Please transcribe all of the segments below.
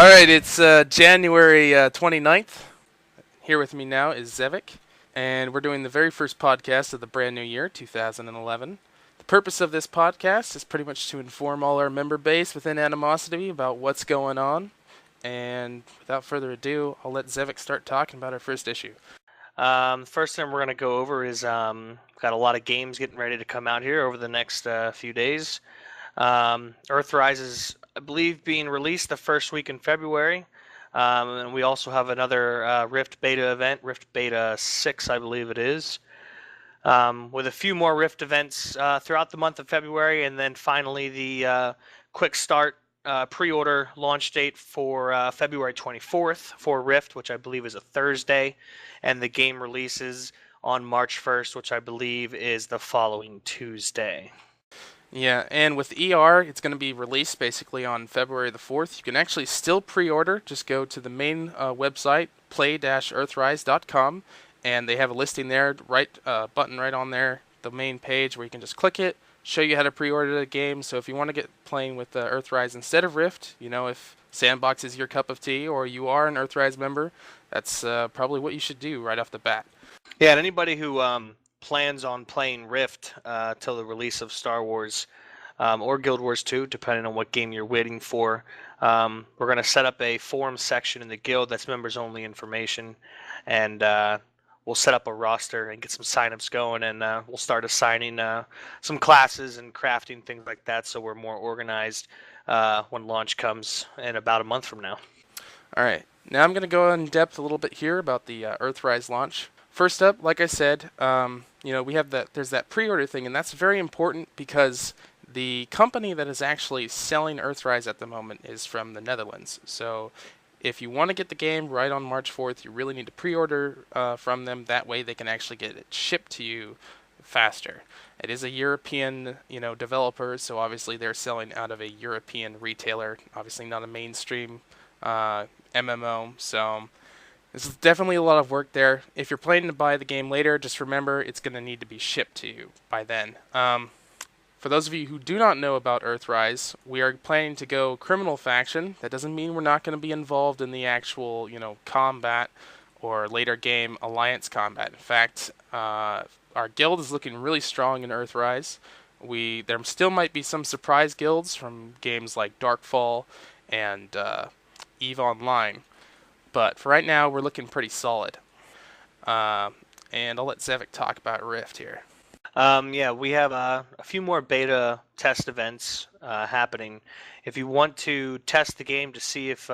All right, it's January 29th. Here with me now is Zevik, and we're doing the very first podcast of the brand new year, 2011. The purpose of this podcast is pretty much to inform all our member base within Animosity about what's going on. And without further ado, I'll let Zevik start talking about our first issue. The first thing we're going to go over is got a lot of games getting ready to come out here over the next few days. Earthrise is, I believe, being released the first week in February. And we also have another Rift Beta event, Rift Beta 6, I believe it is, with a few more Rift events throughout the month of February, and then finally the quick start pre-order launch date for February 24th for Rift, which I believe is a Thursday, and the game releases on March 1st, which I believe is the following Tuesday. Yeah, and with ER, it's going to be released basically on February the 4th. You can actually still pre-order. Just go to the main website, play-earthrise.com, and they have a listing there, button right on there, the main page, where you can just click it, show you how to pre-order the game. So if you want to get playing with Earthrise instead of Rift, if Sandbox is your cup of tea or you are an Earthrise member, that's probably what you should do right off the bat. Yeah, and anybody who plans on playing Rift till the release of Star Wars or Guild Wars 2, depending on what game you're waiting for. We're going to set up a forum section in the guild that's members-only information, and we'll set up a roster and get some signups going, and we'll start assigning some classes and crafting things like that, so we're more organized when launch comes in about a month from now. All right, now I'm going to go in depth a little bit here about the Earthrise launch. First up, like I said, we have there's that pre-order thing, and that's very important because the company that is actually selling Earthrise at the moment is from the Netherlands. So if you want to get the game right on March 4th, you really need to pre-order from them. That way they can actually get it shipped to you faster. It is a European, developer, so obviously they're selling out of a European retailer, obviously not a mainstream MMO, so this is definitely a lot of work there. If you're planning to buy the game later, just remember it's going to need to be shipped to you by then. For those of you who do not know about Earthrise, we are planning to go criminal faction. That doesn't mean we're not going to be involved in the actual, combat or later game alliance combat. In fact, our guild is looking really strong in Earthrise. There still might be some surprise guilds from games like Darkfall and EVE Online. But for right now, we're looking pretty solid. And I'll let Zevik talk about Rift here. We have a few more beta test events happening. If you want to test the game to see if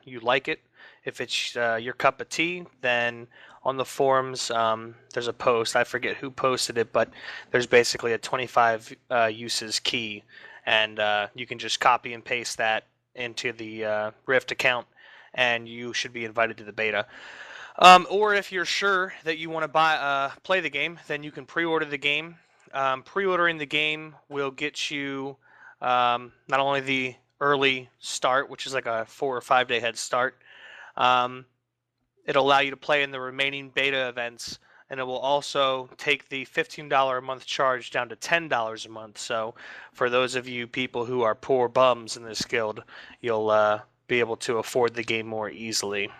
you like it, if it's your cup of tea, then on the forums there's a post. I forget who posted it, but there's basically a 25 uses key, and you can just copy and paste that into the Rift account, and you should be invited to the beta. Or if you're sure that you want to play the game, then you can pre-order the game. Pre-ordering the game will get you not only the early start, which is like a 4 or 5 day head start. It'll allow you to play in the remaining beta events, and it will also take the $15 a month charge down to $10 a month. So for those of you people who are poor bums in this guild, you'll be able to afford the game more easily.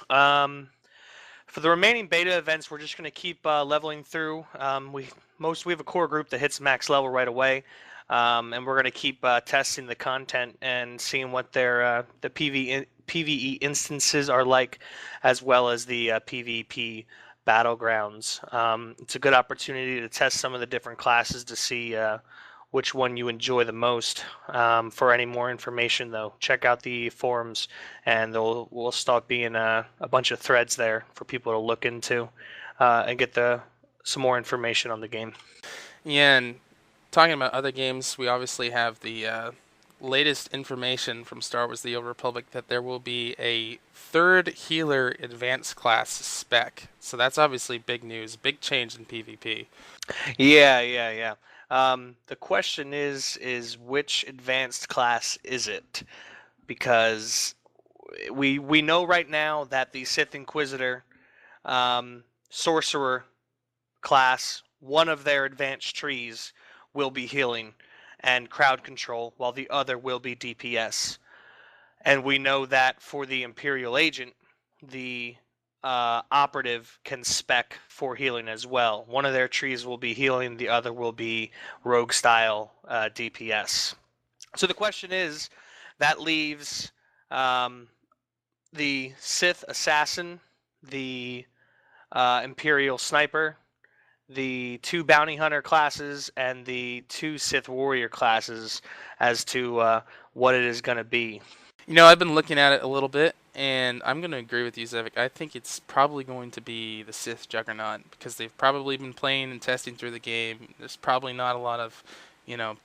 For the remaining beta events, we're just going to keep leveling through. We have a core group that hits max level right away, and we're going to keep testing the content and seeing what the PvE instances are like, as well as the PvP battlegrounds. It's a good opportunity to test some of the different classes to see which one you enjoy the most. For any more information, though, check out the forums, and we'll start being a bunch of threads there for people to look into and get some more information on the game. Yeah, and talking about other games, we obviously have the latest information from Star Wars The Old Republic that there will be a third healer advanced class spec. So that's obviously big news, big change in PvP. Yeah. The question is which advanced class is it? Because we know right now that the Sith Inquisitor, Sorcerer class, one of their advanced trees will be healing and crowd control, while the other will be DPS. And we know that for the Imperial Agent, the operative can spec for healing as well. One of their trees will be healing, the other will be rogue style DPS. So the question is, that leaves the Sith Assassin, the Imperial Sniper, the 2 Bounty Hunter classes, and the 2 Sith Warrior classes as to what it is going to be. I've been looking at it a little bit, and I'm going to agree with you, Zevik. I think it's probably going to be the Sith Juggernaut, because they've probably been playing and testing through the game. There's probably not a lot of,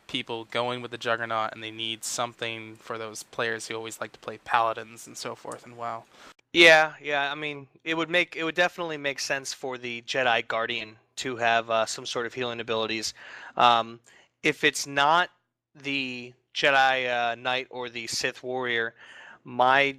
people going with the Juggernaut, and they need something for those players who always like to play Paladins and so forth, and WoW. Yeah. I mean, it would definitely make sense for the Jedi Guardian to have some sort of healing abilities. If it's not the Jedi Knight or the Sith Warrior, my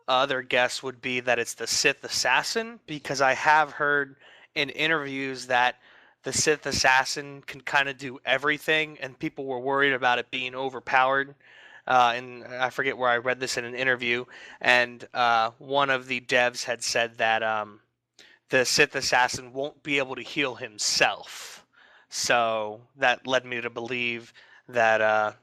other guess would be that it's the Sith Assassin, because I have heard in interviews that the Sith Assassin can kind of do everything, and people were worried about it being overpowered. And I forget where I read this in an interview, and one of the devs had said that the Sith Assassin won't be able to heal himself. So that led me to believe that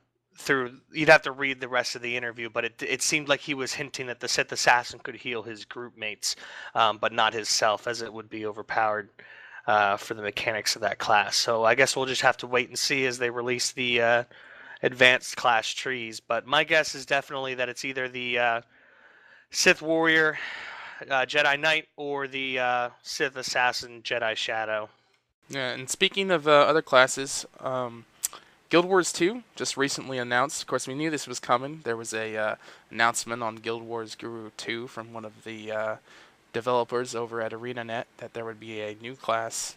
you'd have to read the rest of the interview, but it seemed like he was hinting that the Sith Assassin could heal his group mates, but not himself, as it would be overpowered for the mechanics of that class. So I guess we'll just have to wait and see as they release the advanced class trees. But my guess is definitely that it's either the Sith Warrior Jedi Knight or the Sith Assassin Jedi Shadow. Yeah, and speaking of other classes, Guild Wars 2 just recently announced. Of course, we knew this was coming. There was a announcement on Guild Wars Guru 2 from one of the developers over at ArenaNet that there would be a new class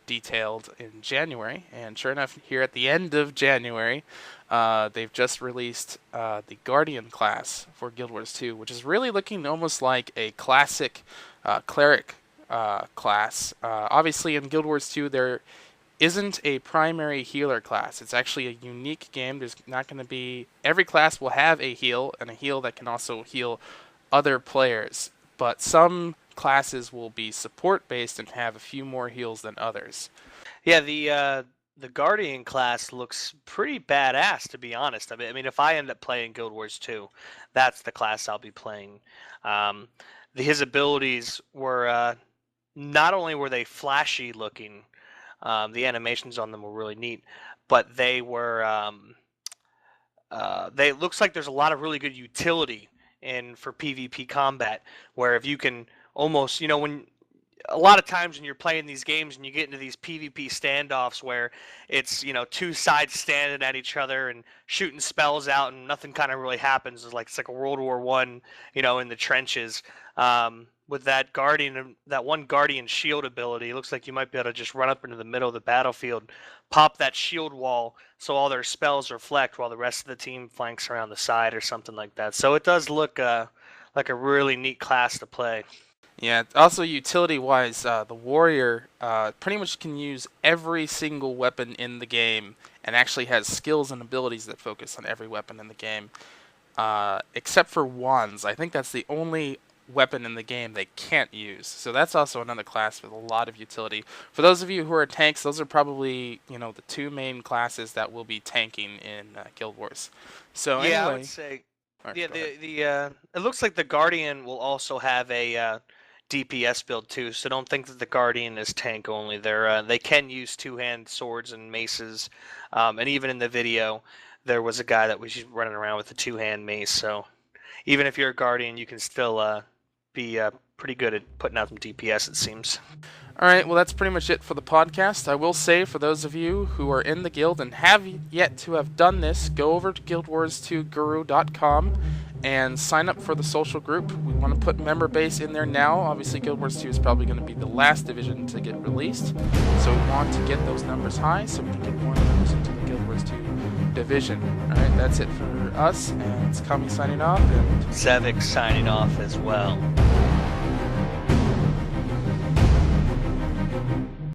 detailed in January. And sure enough, here at the end of January, they've just released the Guardian class for Guild Wars 2, which is really looking almost like a classic cleric class. Obviously, in Guild Wars 2, there isn't a primary healer class. It's actually a unique game. There's not going to be... Every class will have a heal, and a heal that can also heal other players. But some classes will be support-based and have a few more heals than others. Yeah, the Guardian class looks pretty badass, to be honest. I mean, if I end up playing Guild Wars 2, that's the class I'll be playing. His abilities were... not only were they flashy looking, the animations on them were really neat, but they were... it looks like there's a lot of really good utility for PvP combat, where if you can almost, when a lot of times when you're playing these games and you get into these PvP standoffs where it's, 2 sides standing at each other and shooting spells out and nothing kind of really happens. It's like a World War I, in the trenches. With that one Guardian shield ability, it looks like you might be able to just run up into the middle of the battlefield, pop that shield wall so all their spells reflect while the rest of the team flanks around the side or something like that. So it does look like a really neat class to play. Yeah, also utility-wise, the Warrior pretty much can use every single weapon in the game and actually has skills and abilities that focus on every weapon in the game, except for wands. I think that's the only weapon in the game they can't use. So that's also another class with a lot of utility. For those of you who are tanks, those are probably, the 2 main classes that will be tanking in Guild Wars. So yeah, anyway, I would say, right, it looks like the Guardian will also have a DPS build too. So don't think that the Guardian is tank only. They can use 2-hand swords and maces, and even in the video, there was a guy that was running around with a 2-hand mace. So even if you're a Guardian, you can still be pretty good at putting out some DPS, it seems. Alright, well that's pretty much it for the podcast. I will say, for those of you who are in the guild and have yet to have done this, go over to guildwars2guru.com and sign up for the social group. We want to put member base in there now. Obviously, Guild Wars 2 is probably going to be the last division to get released, so we want to get those numbers high so we can get more members into the Guild Wars 2 division. Alright, that's it for us, and it's Kami signing off, and Zevik signing off as well.